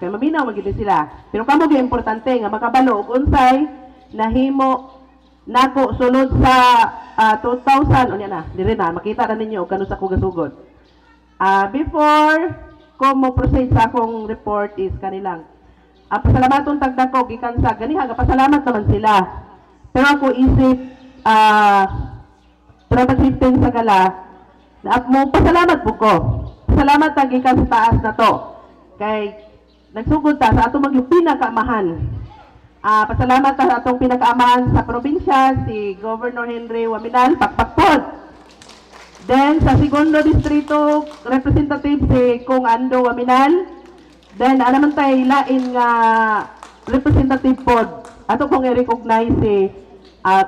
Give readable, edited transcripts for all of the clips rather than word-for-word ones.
Kaya maminaw magiging sila. Pero kamo gyud importante nga makabalo og unsay nahimo nako sulod sa 2000 unya na diri na makita ra ninyo kanu sa kugasugod. Before ko mo proceed sa akong report is kanilang pasalamaton tagdako gikan sa ganiha pasalamat naman sila. Pero ako isip pero sa gala na mo pasalamat po ko. Pasalamat ta gikan sa taas na to. Kay nagsugod ta sa atong mga pinakaamahan. Pasalamat ta sa atong pinakaamahan sa probinsya, si Governor Henry Waminal, pakpakpod. Then sa segundo distrito, representative si Kung Ando Waminal. Then naman tayo lain nga representative pod. Ato kong i-recognize si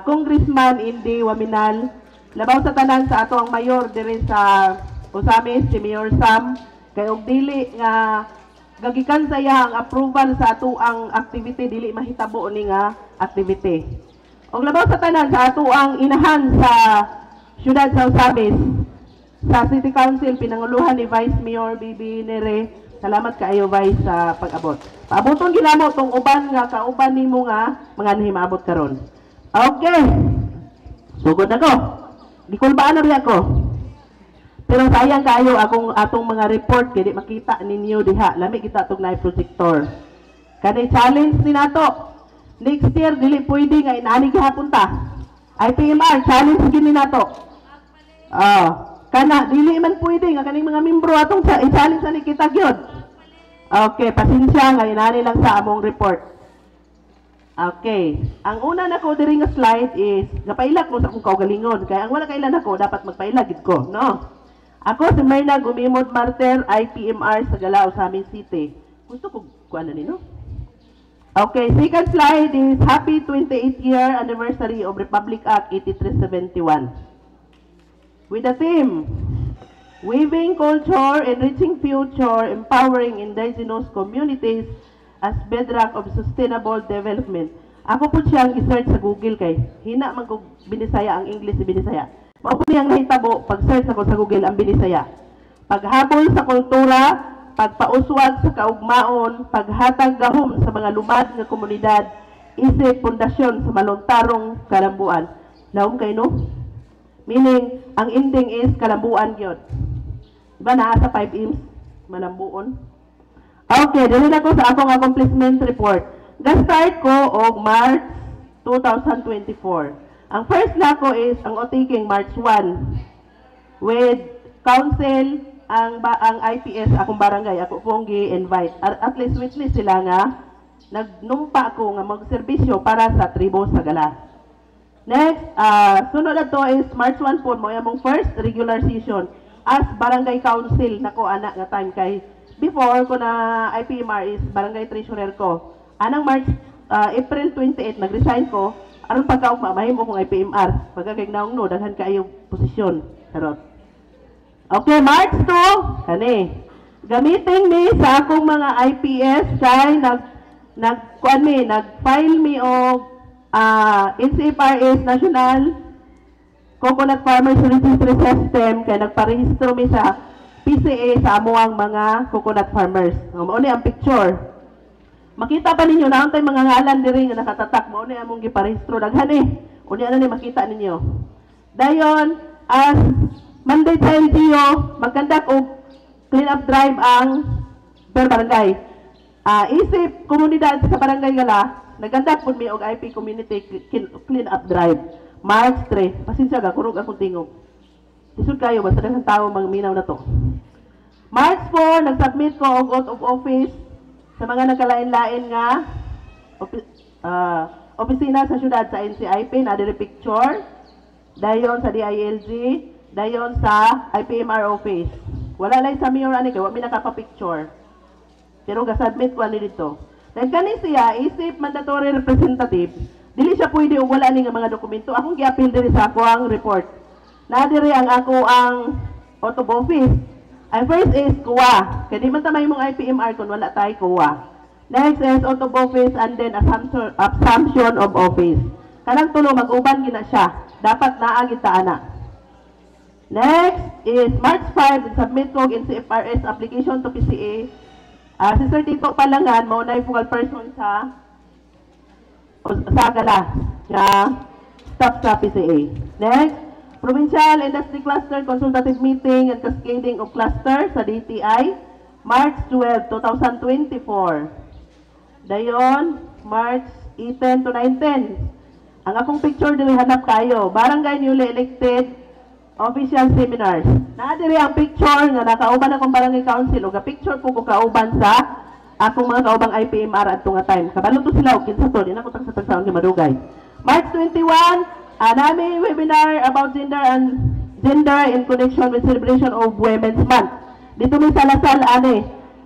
Congressman Indy Waminal. Labaw sa tanan sa ato ang mayor diri sa Usamis, si Mayor Sam. Kay og dili nga gagikan saya ang approval sa ato ang activity dili mahitabo ni nga activity. Og labaw sa tanan sa ato ang inahan sa siyudad sa Usamis sa City Council pinanguluhan ni Vice Mayor Bibi Nere. Salamat kaayo Vice sa pag-abot. Paaboton ginamo tong uban nga kauban nimo nga mga nahimaabot karon. Okay. Sugod na ko. Gikulbaan na rin ako. Pero sayang kayo atong mga report kaya di makita ninyo diha. Lami kita itong na projector. Kani challenge ni nato. Next year, dili pwede nga inaani gihapon ta. IPMR, challenge gini nato. Kana, dili man pwede nga kaning mga membro atong i-challenge na ni kita gyud. Okay, pasensya nga inaani lang sa among report. Okay. Ang una nako diri nga slide is napailag mo sa akong kaugalingon. Kaya ang wala kailan ako dapat magpailagid ko, no? Ako si Myrna Gumimod Marter, IPMR sa Galao sa aming city. Gusto ko kuan na nino. Okay, second slide is happy 28th year anniversary of Republic Act 8371. With the theme, Weaving Culture, Enriching Future, Empowering Indigenous Communities as Bedrock of Sustainable Development. Ako po siyang i-search sa Google kay hina man ko binisaya ang English si binisaya. Mao po niyang nahitabo pag-search ako sa Google ang binisaya. Paghabol sa kultura, pagpauswag sa kaugmaon, paghatag gahom sa mga lumad nga komunidad, isip pundasyon sa maluntarong kalambuan. Naum kay no? Meaning, ang ending is kalambuan gyud. Diba naa sa 5 M's malambuon? Okay, dali na ko sa akong accomplishment report. Ga-start ko og March 2024. Ang first na ko is ang otiking March 1 with council ang IPS akong barangay ako pong gi-invite. At least witness sila nga nagnumpa ko nga magserbisyo para sa tribo sa Gala. Next, sunod na to is March 1 po mo among first regular session as barangay council nako ana nga time kay before ko na IPMR is barangay treasurer ko. Anang April 28 nag-resign ko. Aron pagkaugma mahimo kong IPMR. Pagka naong no daghan kaayo posisyon. Charot. Okay, March 2 kani. Gamitin mi sa akong mga IPS kay nag-file mi og NCFRS National Coconut Farmers Registry System kay nagparehistro mi sa PCA sa amuang mga coconut farmers. Mao ni ang picture. Makita pa ninyo na antay mga ngalan diri nga nakatatak mo ni among giparehistro daghan Unya na ni makita ninyo. Dayon as Monday sa LGU magkandak og clean up drive ang per barangay. Isip komunidad sa barangay Gala nagkandak pud mi og IP community clean up drive. March 3. Pasensya ga kurog akong tingog. Isud kayo basta daghang tawo mangminaw na to. March 4 nag-submit ko og oath of office sa mga nagkalain-lain nga opisina sa syudad sa NCIP na diri picture, dayon sa DILG, dayon sa IPMR office. Wala lang sa mayor ani kay wa mi nakapa-picture. Pero ga-submit ko ani dito. Then kani siya isip mandatory representative, dili siya pwede og wala ni nga mga dokumento. Akong gi-appeal diri sa ako ang report. Na diri ang ako ang oath of office. Ang first is kuha. Kaya di man tamay mong IPMR kung wala tayo kuha. Next is oath of office and then assumption of office. Kanang tulo mag-uban gina siya. Dapat naagit ta ana. Next is March 5, submit ko NCFRS application to PCA Si Sir Tito Palangan, mauna yung focal person sa Gala, nga staff sa PCA. Next, Provincial Industry Cluster Consultative Meeting and Cascading of Cluster sa DTI, March 12, 2024. Dayon, March 18 to 19. Ang akong picture dili hanap kayo. Barangay newly elected official seminars. Naadiri ang picture nga nakauban akong barangay council o picture ko kauban sa akong mga kaubang IPMR at nga time. Kabalo to sila o kinsa to. Di na ko tagsa-tagsaon kay madugay. March 21, nami webinar about gender in connection with celebration of Women's Month. Dito mi sa Lasal, ani.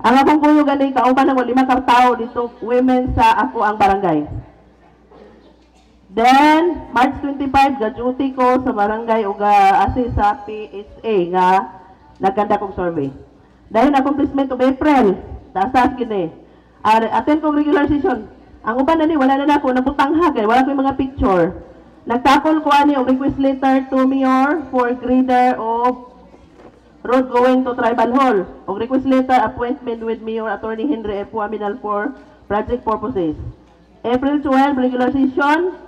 Ang akong kuyog ani kauban ng 5 ka tawo dito women sa ako ang barangay. Then, March 25, ga-duty ko sa barangay o ga-assist sa PSA nga nagkanda kong survey. Dahil accomplishment of April, tasas gini. Attend kong regular session. Ang uban na ni, wala na ako, nabutang hagay, wala ko yung mga picture. Nagtapol ko ani og request letter to Mayor for grader of road going to Tribal Hall. Og request letter appointment with Mayor Attorney Henry F. Waminal for project purposes. April 12, regular session.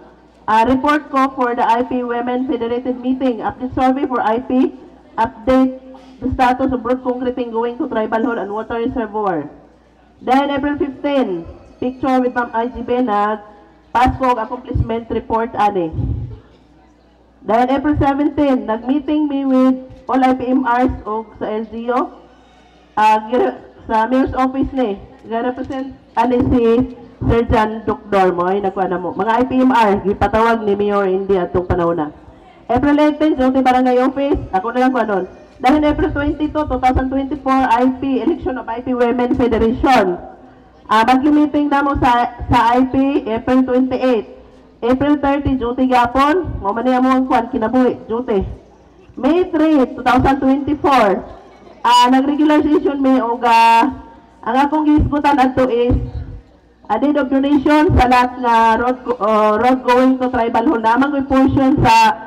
Report ko for the IP Women Federated Meeting. Update survey for IP. Update the status of road concreting going to Tribal Hall and water reservoir. Then April 15, picture with Ma'am IGB na Pasko accomplishment report ani. Then April 17, nag-meeting me with all IPMRs o sa LGO. Sa Mayor's Office ni. Ga-represent ani si Sir John Doctor mo ay nagkuha na mo. Mga IPMR, gipatawag ni Mayor hindi atong panahon na. April 18, Jote Barangay Office, ako na lang kuha nun. Dahil April 22, 2024, IP, Election of IP Women Federation. Mag-meeting na mo sa IP, April 28. April 30, Jote Gapon, mamaniya mo ang kuhan, kinabuhi, Jote. May 3, 2024, nag-regular session may oga, ang akong gisgutan ato is, a deed of donation sa lahat nga road going to Tribal Hall. Namang may portion sa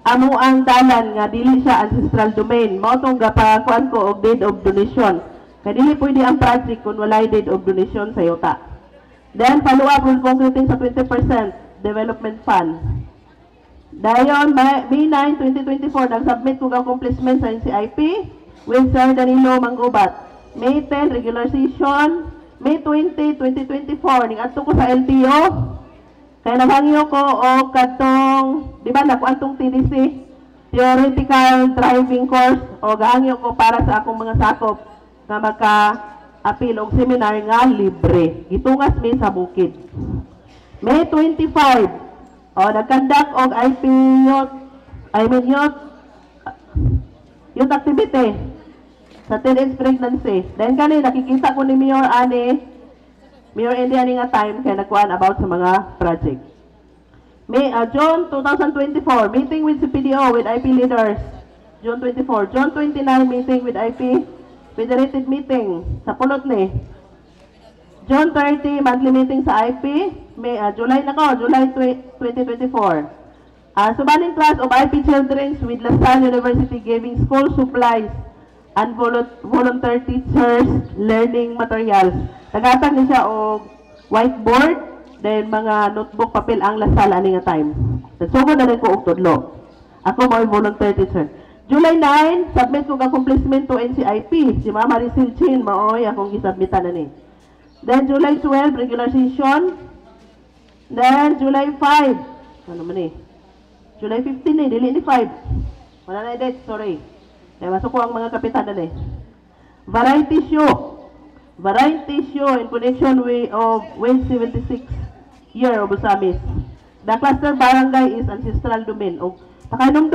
amuang dalan nga dili siya ancestral domain. Mao tong gapakuan ko og deed of donation. Kaya dili pwede ang project kung walay deed of donation sa yuta. Then follow up road concreting sa 20% development fund. Dayon May 9, 2024 nag-submit kog accomplishment sa NCIP with Sir Danilo Manggubat. May 10 regular session. May 20, 2024, ning-ato ko sa LTO, kaya nabangyo ko o katong, di ba nakuan tong TDC, theoretical driving course, o gahangyo ko para sa akong mga sakop na magka-appeal og seminar nga libre. Gitungas mi sa bukid. May 25, nag-conduct og IP youth activity sa teenage pregnancy. Then kani nakikita ko ni Mayor Indy ani nga time kaya nagkuhan about sa mga project. May June 2024 meeting with CPDO with IP leaders. June 24, June 29 meeting with IP federated meeting sa pulot ni. June 30 monthly meeting sa IP. May July 2024. Subaning class of IP children with Lasal University giving school supplies and volunteer teachers learning materials. Nagatag ni siya og whiteboard, then mga notebook, papel ang Lasal ani nga time. Nagsugod na rin ko og tudlo. Ako mo volunteer teacher. July 9, submit ko accomplishment to NCIP. Si Mama Maricel Chin, maoy akong gisubmitan na ni. Then July 12, regular session. Then July 5, ano man eh? July 15 eh, dili ni 5. Wala na date, sorry. Kaya masok ko ang mga kapitan na eh. Variety show. Variety show in connection with 76 year of Usamis. The cluster barangay is ancestral domain. O, pakanong